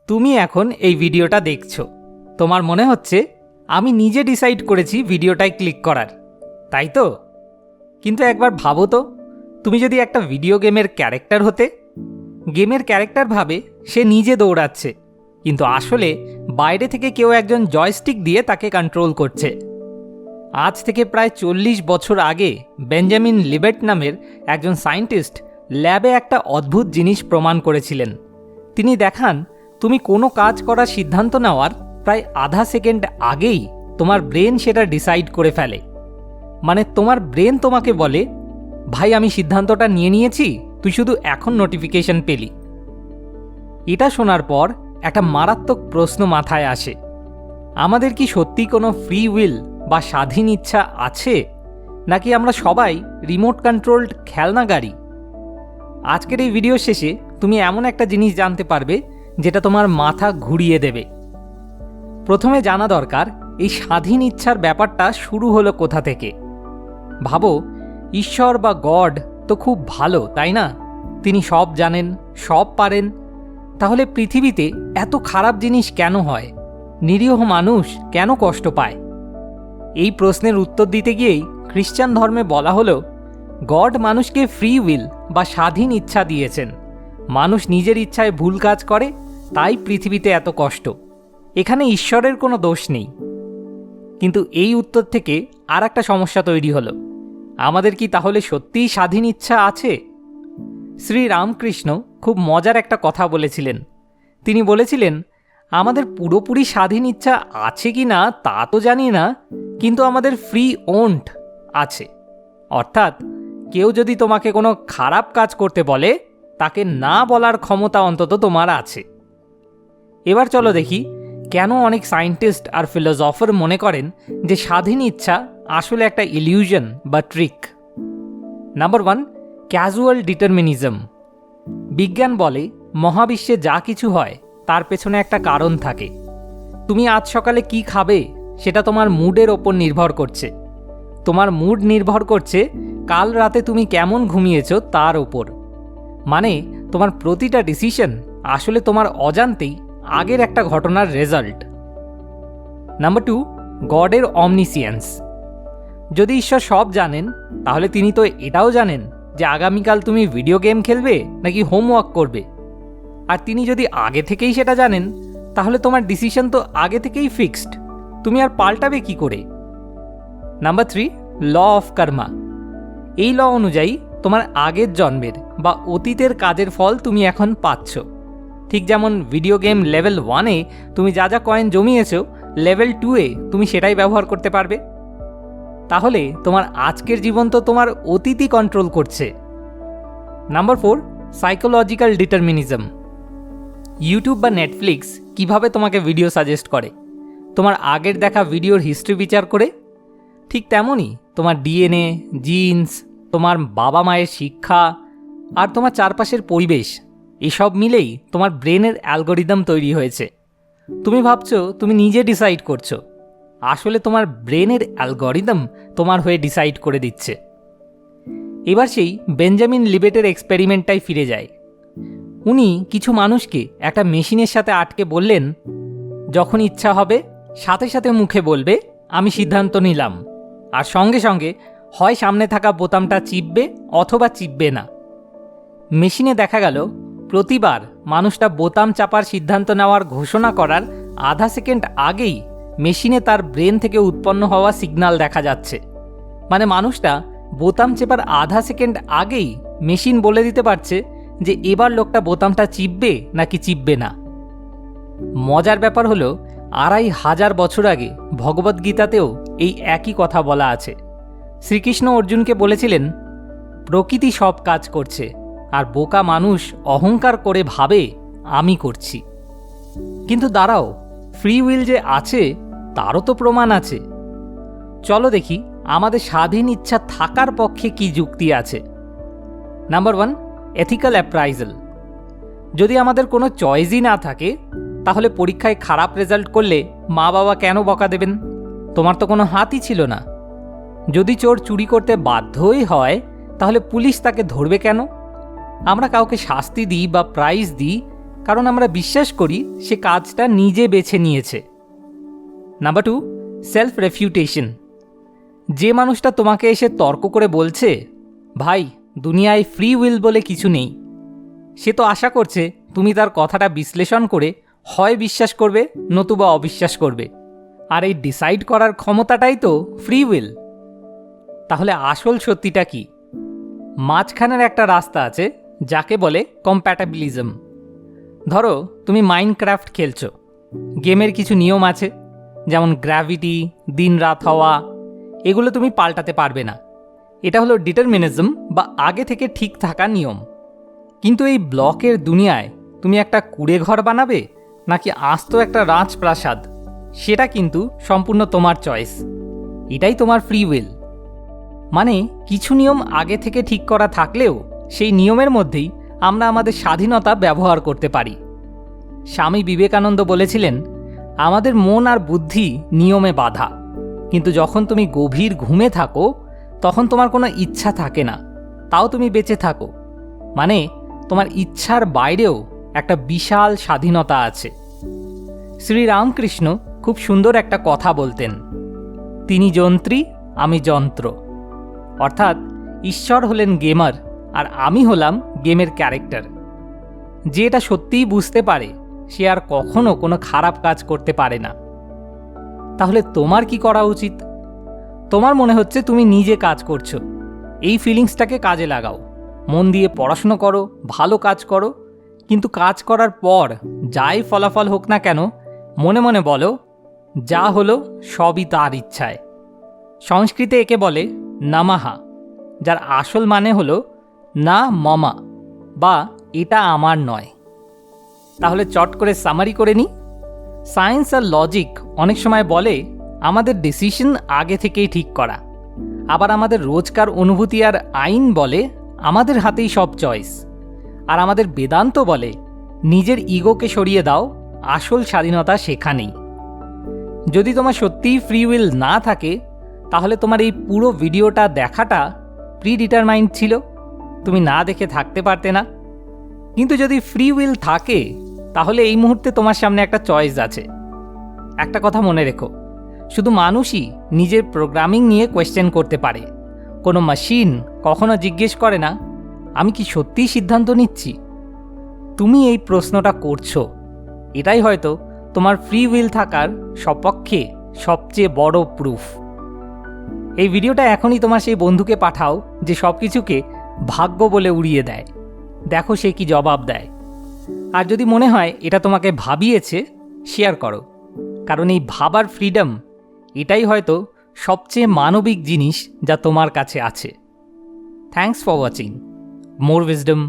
তুমি এখন এই ভিডিওটা দেখছো, তোমার মনে হচ্ছে আমি নিজে ডিসাইড করেছি ভিডিওটায় ক্লিক করার, তাই তো? কিন্তু একবার ভাবো তো, তুমি যদি একটা ভিডিও গেমের ক্যারেক্টার হতে। গেমের ক্যারেক্টার ভাবে সে নিজে দৌড়াচ্ছে, কিন্তু আসলে বাইরে থেকে কেউ একজন জয়স্টিক দিয়ে তাকে কন্ট্রোল করছে। আজ থেকে প্রায় 40 বছর আগে বেঞ্জামিন লিবেট নামের একজন সায়েন্টিস্ট ল্যাবে একটা অদ্ভুত জিনিস প্রমাণ করেছিলেন। তিনি দেখান, তুমি কোনো কাজ করার সিদ্ধান্ত নেওয়ার প্রায় আধা সেকেন্ড আগেই তোমার ব্রেন সেটা ডিসাইড করে ফেলে। মানে তোমার ব্রেন তোমাকে বলে, ভাই আমি সিদ্ধান্তটা নিয়ে নিয়েছি, তুই শুধু এখন নোটিফিকেশন পেলি। এটা শোনার পর একটা মারাত্মক প্রশ্ন মাথায় আসে, আমাদের কি সত্যি কোনো ফ্রি উইল বা স্বাধীন ইচ্ছা আছে, নাকি আমরা সবাই রিমোট কন্ট্রোলড খেলনা গাড়ি? আজকের এই ভিডিও শেষে তুমি এমন একটা জিনিস জানতে পারবে যেটা তোমার মাথা ঘুরিয়ে দেবে। প্রথমে জানা দরকার এই স্বাধীন ইচ্ছার ব্যাপারটা শুরু হলো কোথা থেকে। ভাবো, ঈশ্বর বা গড তো খুব ভালো, তাই না? তিনি সব জানেন, সব পারেন। তাহলে পৃথিবীতে এত খারাপ জিনিস কেন হয়? নিরীহ মানুষ কেন কষ্ট পায়? এই প্রশ্নের উত্তর দিতে গিয়েই খ্রিস্টান ধর্মে বলা হলো, গড মানুষকে ফ্রি উইল বা স্বাধীন ইচ্ছা দিয়েছেন। মানুষ নিজের ইচ্ছায় ভুল কাজ করে, তাই পৃথিবীতে এত কষ্ট। এখানে ঈশ্বরের কোনো দোষ নেই। কিন্তু এই উত্তর থেকে আর একটা সমস্যা তৈরি হলো, আমাদের কি তাহলে সত্যিই স্বাধীন ইচ্ছা আছে? শ্রী রামকৃষ্ণ খুব মজার একটা কথা বলেছিলেন। তিনি বলেছিলেন, আমাদের পুরোপুরি স্বাধীন ইচ্ছা আছে কি না তা তো জানি না, কিন্তু আমাদের ফ্রি ওন্ট আছে। অর্থাৎ কেউ যদি তোমাকে কোনো খারাপ কাজ করতে বলে, তাকে না বলার ক্ষমতা অন্তত তোমার আছে। এবার চলো দেখি কেন অনেক সায়েন্টিস্ট আর ফিলোসফার মনে করেন যে স্বাধীন ইচ্ছা আসলে একটা ইলিউশন বা ট্রিক। Number 1, casual determinism. বিজ্ঞান বলে মহাবিশ্বে যা কিছু হয় তার পেছনে একটা কারণ থাকে। তুমি আজ সকালে কি খাবে সেটা তোমার মুডের ওপর নির্ভর করছে। তোমার মুড নির্ভর করছে কাল রাতে তুমি কেমন ঘুমিয়েছো তার ওপর। মানে তোমার প্রতিটা ডিসিশন আসলে তোমার অজান্তেই আগের একটা ঘটনার রেজাল্ট। নাম্বার 2, গডের অমনিসিয়েন্স। যদি ঈশ্বর সব জানেন, তাহলে তিনি তো এটাও জানেন যে আগামীকাল তুমি ভিডিও গেম খেলবে নাকি হোমওয়ার্ক করবে। আর তিনি যদি আগে থেকেই সেটা জানেন, তাহলে তোমার ডিসিশন তো আগে থেকেই ফিক্সড, তুমি আর পাল্টাবে কি করে? নাম্বার 3, ল অফ কর্মা। এই ল অনুযায়ী তোমার আগের জন্মের বা অতীতের কাজের ফল তুমি এখন পাচ্ছ। ঠিক যেমন ভিডিও গেম লেভেল 1-এ তুমি যা যা কয়েন জমিয়েছো, লেভেল 2-এ তুমি সেটাই ব্যবহার করতে পারবে। তাহলে তোমার আজকের জীবন তো তোমার অতীতই কন্ট্রোল করছে। Number 4, psychological determinism. ইউটিউব বা নেটফ্লিক্স কিভাবে তোমাকে ভিডিও সাজেস্ট করে? তোমার আগের দেখা ভিডিওর হিস্ট্রি বিচার করে। ঠিক তেমনই তোমার ডিএনএ, জিন্স, তোমার বাবা মায়ের শিক্ষা আর তোমার চারপাশের পরিবেশ, এসব মিলেই তোমার ব্রেনের অ্যালগোরিদম তৈরি হয়েছে। তুমি ভাবছো তুমি নিজে ডিসাইড করছো, আসলে তোমার ব্রেনের অ্যালগোরিদম তোমার হয়ে ডিসাইড করে দিচ্ছে। এবার সেই বেঞ্জামিন লিবেটের এক্সপেরিমেন্টটাই ফিরে যায়। উনি কিছু মানুষকে একটা মেশিনের সাথে আটকে বললেন, যখন ইচ্ছা হবে সাথে সাথে মুখে বলবে আমি সিদ্ধান্ত নিলাম, আর সঙ্গে সঙ্গে হয় সামনে থাকা বোতামটা চিপবে অথবা চিপবে না। মেশিনে দেখা গেল প্রতিবার মানুষটা বোতাম চাপার সিদ্ধান্ত নেওয়ার ঘোষণা করার আধা সেকেন্ড আগেই মেশিনে তার ব্রেন থেকে উৎপন্ন হওয়া সিগন্যাল দেখা যাচ্ছে। মানে মানুষটা বোতাম চেপার আধা সেকেন্ড আগেই মেশিন বলে দিতে পারছে যে এবার লোকটা বোতামটা চিপবে নাকি চিপবে না। মজার ব্যাপার হলো 2500 বছর আগে ভগবদ্গীতাতেও এই একই কথা বলা আছে। শ্রীকৃষ্ণ অর্জুনকে বলেছিলেন, প্রকৃতি সব কাজ করছে আর বোকা মানুষ অহংকার করে ভাবে আমি করছি। কিন্তু দাঁড়াও, ফ্রি উইল যে আছে তারও তো প্রমাণ আছে। চলো দেখি আমাদের স্বাধীন ইচ্ছা থাকার পক্ষে কি যুক্তি আছে। Number 1, ethical appraisal. যদি আমাদের কোনো চয়েসই না থাকে, তাহলে পরীক্ষায় খারাপ রেজাল্ট করলে মা বাবা কেন বকা দেবেন? তোমার তো কোনো হাতই ছিল না। যদি চোর চুরি করতে বাধ্যই হয়, তাহলে পুলিশ তাকে ধরবে কেন? আমরা কাউকে শাস্তি দিই বা প্রাইজ দিই, কারণ আমরা বিশ্বাস করি সে কাজটা নিজে বেছে নিয়েছে। Number 2, self refutation. যে মানুষটা তোমাকে এসে তর্ক করে বলছে, ভাই দুনিয়ায় ফ্রি উইল বলে কিছু নেই, সে তো আশা করছে তুমি তার কথাটা বিশ্লেষণ করে হয় বিশ্বাস করবে নতুবা অবিশ্বাস করবে। আর এই ডিসাইড করার ক্ষমতাটাই তো ফ্রি উইল। তাহলে আসল সত্যিটা কি? মাঝখানের একটা রাস্তা আছে যাকে বলে কম্প্যাটাবিলিজম। ধরো তুমি মাইনক্রাফট খেলছো, গেমের কিছু নিয়ম আছে, যেমন গ্র্যাভিটি, দিন রাত হওয়া, এগুলো তুমি পাল্টাতে পারবে না। এটা হলো ডিটারমিনিজম বা আগে থেকে ঠিক থাকা নিয়ম। কিন্তু এই ব্লকের দুনিয়ায় তুমি একটা কুঁড়ে ঘর বানাবে নাকি আস্ত একটা রাজপ্রাসাদ, সেটা কিন্তু সম্পূর্ণ তোমার চয়েস। এটাই তোমার ফ্রি উইল। মানে কিছু নিয়ম আগে থেকে ঠিক করা থাকলেও সেই নিয়মের মধ্যেই আমরা আমাদের স্বাধীনতা ব্যবহার করতে পারি। স্বামী বিবেকানন্দ বলেছিলেন, আমাদের মন আর বুদ্ধি নিয়মে বাঁধা, কিন্তু যখন তুমি গভীর ঘুমে থাকো তখন তোমার কোনো ইচ্ছা থাকে না, তাও তুমি বেঁচে থাকো। মানে তোমার ইচ্ছার বাইরেও একটা বিশাল স্বাধীনতা আছে। শ্রীরামকৃষ্ণ খুব সুন্দর একটা কথা বলতেন, তিনি যন্ত্রী আমি যন্ত্র। অর্থাৎ ঈশ্বর হলেন গেমার আর আমি হলাম গেমের ক্যারেক্টার। যে এটা সত্যিই বুঝতে পারে সে আর কখনো কোনো খারাপ কাজ করতে পারে না। তাহলে তোমার কি করা উচিত? তোমার মনে হচ্ছে তুমি নিজে কাজ করছো, এই ফিলিংসটাকে কাজে লাগাও, মন দিয়ে পড়াশুনো করো, ভালো কাজ করো, কিন্তু কাজ করার পর যাই ফলাফল হোক না কেন মনে মনে বলো, যা হলো সবই তার ইচ্ছায়। সংস্কৃতে একে বলে নামাহা, যার আসল মানে হলো না মমা বা এটা আমার নয়। তাহলে চট করে সামারি করে নিই। সায়েন্স আর লজিক অনেক সময় বলে আমাদের ডিসিশন আগে থেকেই ঠিক করা, আবার আমাদের রোজকার অনুভূতি আর আইন বলে আমাদের হাতেই সব চয়েস, আর আমাদের বেদান্ত বলে নিজের ইগোকে সরিয়ে দাও, আসল স্বাধীনতা সেখানেই। যদি তোমার সত্যিই ফ্রি উইল না থাকে তাহলে তোমার এই পুরো ভিডিওটা দেখাটা প্রিডিটারমাইন্ড ছিল, তুমি না দেখে থাকতে পারতে না। কিন্তু যদি ফ্রি উইল থাকে তাহলে এই মুহূর্তে তোমার সামনে একটা চয়েস আছে। একটা কথা মনে রেখো, শুধু মানুষই নিজের প্রোগ্রামিং নিয়ে কোয়েশ্চেন করতে পারে, কোনো মেশিন কখনো জিজ্ঞেস করে না আমি কি সত্যিই সিদ্ধান্ত নিচ্ছি। তুমি এই প্রশ্নটা করছো, এটাই হয়তো তোমার ফ্রি উইল থাকার সপক্ষে সবচেয়ে বড় প্রুফ। এই ভিডিওটা এখনই তোমার সেই বন্ধুকে পাঠাও যে সব কিছুকে ভাগ্য বলে উড়িয়ে দেয়, দেখো সে কি জবাব দেয়। আর যদি মনে হয় এটা তোমাকে ভাবিয়েছে, শেয়ার করো, কারণ এই ভাবার ফ্রিডম এটাই হয়তো সবচেয়ে মানবিক জিনিস যা তোমার কাছে আছে। Thanks for watching. More wisdom,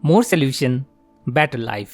more solution, better life.